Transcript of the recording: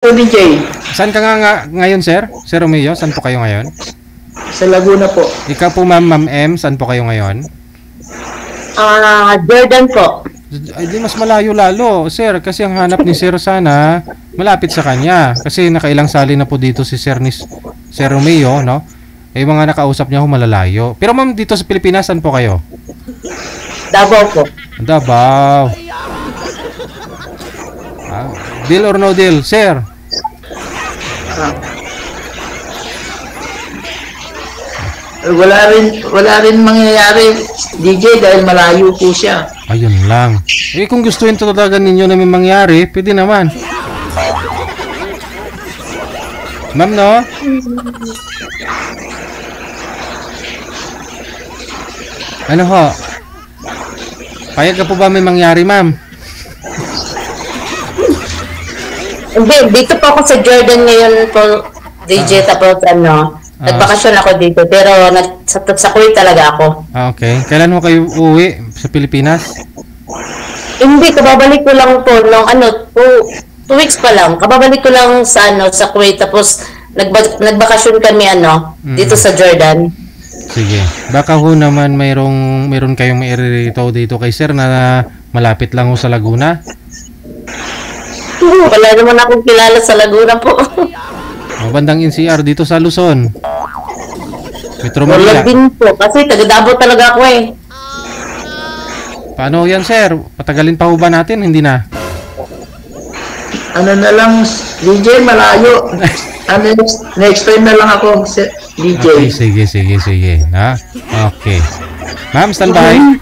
DJ. Saan ka ngayon, sir? Sir Romeo, saan po kayo ngayon? Sa Laguna po. Ikaw po, Ma'am M, saan po kayo ngayon? Jordan po. Ay, di mas malayo lalo, sir. Kasi ang hanap ni sir sana, malapit sa kanya. Kasi nakailang sali na po dito si Sir Romeo, no? Eh, mga nakausap niya ho malalayo. Pero ma'am, dito sa Pilipinas, saan po kayo? Davao po. Davao. Deal or no deal, sir? Wala rin mangyayari, DJ, dahil malayo po siya. Ayun lang. Eh, kung gustuin talaga ninyo na may mangyari, pwede naman. Ma'am, no? Ano ho? Payag ka po ba may mangyari, ma'am? Hindi, dito po ako sa Jordan ngayon po, DJ, tapos nagbakasyon ako dito, pero sa Kuwait talaga ako. Okay. Kailan mo kayo uwi sa Pilipinas? Hindi, kababalik ko lang po, two weeks pa lang, kababalik ko lang sa Kuwait, tapos nagbakasyon kami dito sa Jordan. Sige. Baka ho naman mayroon kayong mairito dito kay sir na malapit lang ho sa Laguna. Wala naman akong kilala sa Laguna po. Bandang NCR dito sa Luzon. Metro Wala Manila. din po, kasi taga-Davao talaga ako eh. Paano yan, sir? Patagalin pa ho ba natin? Hindi na. Ano na lang, DJ, malayo. Next time na lang ako, DJ. Okay, sige. Ha? Okay. Ma'am, standby.